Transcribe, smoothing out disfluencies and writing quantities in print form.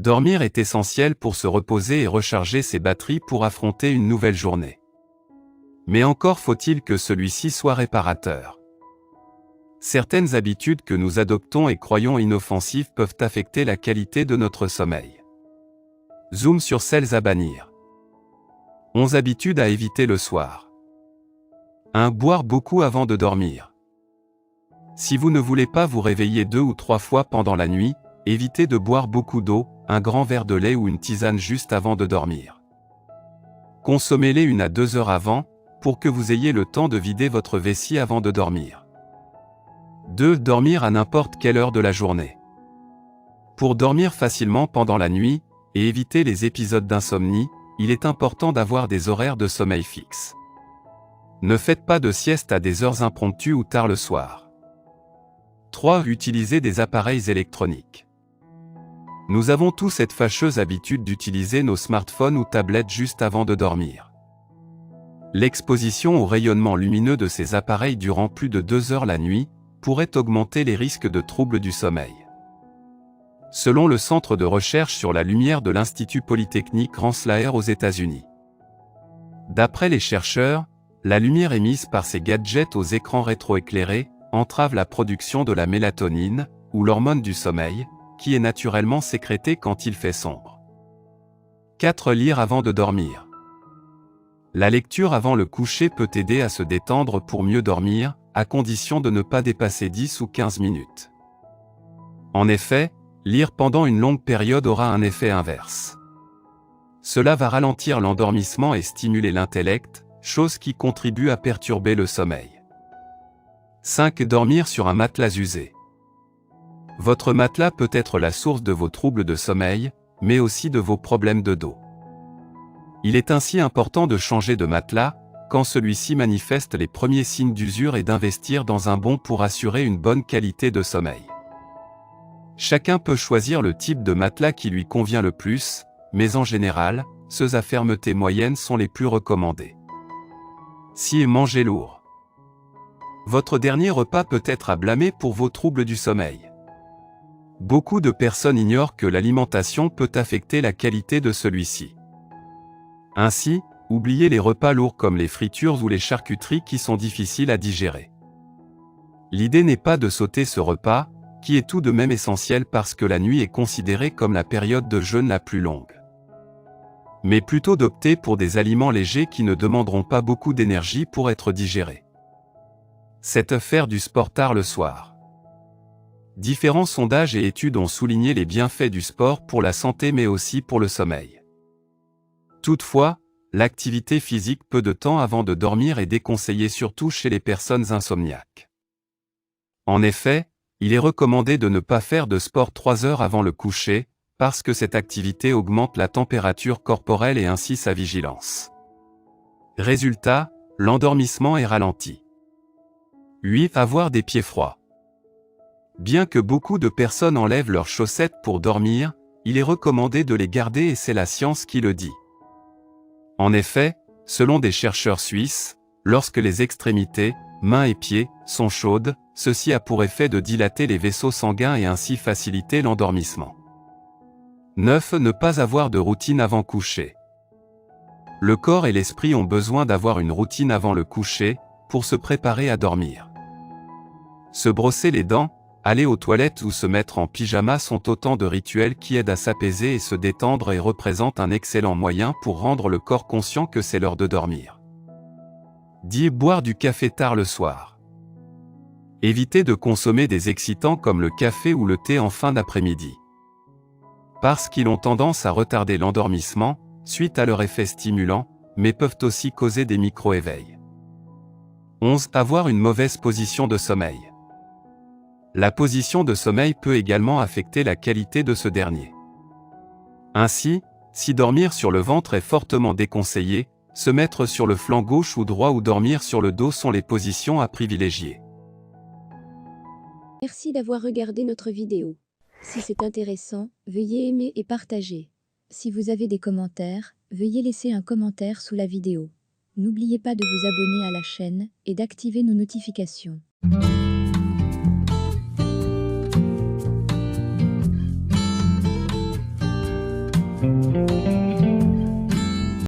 Dormir est essentiel pour se reposer et recharger ses batteries pour affronter une nouvelle journée. Mais encore faut-il que celui-ci soit réparateur. Certaines habitudes que nous adoptons et croyons inoffensives peuvent affecter la qualité de notre sommeil. Zoom sur celles à bannir. 11 habitudes à éviter le soir. 1. Boire beaucoup avant de dormir. Si vous ne voulez pas vous réveiller 2 ou 3 fois pendant la nuit, évitez de boire beaucoup d'eau, un grand verre de lait ou une tisane juste avant de dormir. Consommez-les 1 à 2 heures avant, pour que vous ayez le temps de vider votre vessie avant de dormir. 2. Dormir à n'importe quelle heure de la journée. Pour dormir facilement pendant la nuit, et éviter les épisodes d'insomnie, il est important d'avoir des horaires de sommeil fixes. Ne faites pas de sieste à des heures impromptues ou tard le soir. 3. Utilisez des appareils électroniques. Nous avons tous cette fâcheuse habitude d'utiliser nos smartphones ou tablettes juste avant de dormir. L'exposition au rayonnement lumineux de ces appareils durant plus de 2 heures la nuit pourrait augmenter les risques de troubles du sommeil. Selon le Centre de recherche sur la lumière de l'Institut Polytechnique Rensselaer aux États-Unis. D'après les chercheurs, la lumière émise par ces gadgets aux écrans rétroéclairés entrave la production de la mélatonine, ou l'hormone du sommeil, qui est naturellement sécrétée quand il fait sombre. 4. Lire avant de dormir. La lecture avant le coucher peut aider à se détendre pour mieux dormir, à condition de ne pas dépasser 10 ou 15 minutes. En effet, lire pendant une longue période aura un effet inverse. Cela va ralentir l'endormissement et stimuler l'intellect, chose qui contribue à perturber le sommeil. 5. Dormir sur un matelas usé. Votre matelas peut être la source de vos troubles de sommeil, mais aussi de vos problèmes de dos. Il est ainsi important de changer de matelas, quand celui-ci manifeste les premiers signes d'usure et d'investir dans un bon pour assurer une bonne qualité de sommeil. Chacun peut choisir le type de matelas qui lui convient le plus, mais en général, ceux à fermeté moyenne sont les plus recommandés. 6. Manger lourd. Votre dernier repas peut être à blâmer pour vos troubles du sommeil. Beaucoup de personnes ignorent que l'alimentation peut affecter la qualité de celui-ci. Ainsi, oubliez les repas lourds comme les fritures ou les charcuteries qui sont difficiles à digérer. L'idée n'est pas de sauter ce repas, qui est tout de même essentiel parce que la nuit est considérée comme la période de jeûne la plus longue. Mais plutôt d'opter pour des aliments légers qui ne demanderont pas beaucoup d'énergie pour être digérés. 7. Faire du sport tard le soir. Différents sondages et études ont souligné les bienfaits du sport pour la santé mais aussi pour le sommeil. Toutefois, l'activité physique peu de temps avant de dormir est déconseillée surtout chez les personnes insomniaques. En effet, il est recommandé de ne pas faire de sport 3 heures avant le coucher, parce que cette activité augmente la température corporelle et ainsi sa vigilance. Résultat, l'endormissement est ralenti. 8. Avoir des pieds froids. Bien que beaucoup de personnes enlèvent leurs chaussettes pour dormir, il est recommandé de les garder et c'est la science qui le dit. En effet, selon des chercheurs suisses, lorsque les extrémités, mains et pieds, sont chaudes, ceci a pour effet de dilater les vaisseaux sanguins et ainsi faciliter l'endormissement. 9. Ne pas avoir de routine avant coucher. Le corps et l'esprit ont besoin d'avoir une routine avant le coucher, pour se préparer à dormir. Se brosser les dents, aller aux toilettes ou se mettre en pyjama sont autant de rituels qui aident à s'apaiser et se détendre et représentent un excellent moyen pour rendre le corps conscient que c'est l'heure de dormir. 10. Boire du café tard le soir. Évitez de consommer des excitants comme le café ou le thé en fin d'après-midi. Parce qu'ils ont tendance à retarder l'endormissement, suite à leur effet stimulant, mais peuvent aussi causer des micro-éveils. 11. Avoir une mauvaise position de sommeil. La position de sommeil peut également affecter la qualité de ce dernier. Ainsi, si dormir sur le ventre est fortement déconseillé, se mettre sur le flanc gauche ou droit ou dormir sur le dos sont les positions à privilégier. Merci d'avoir regardé notre vidéo. Si c'est intéressant, veuillez aimer et partager. Si vous avez des commentaires, veuillez laisser un commentaire sous la vidéo. N'oubliez pas de vous abonner à la chaîne et d'activer nos notifications.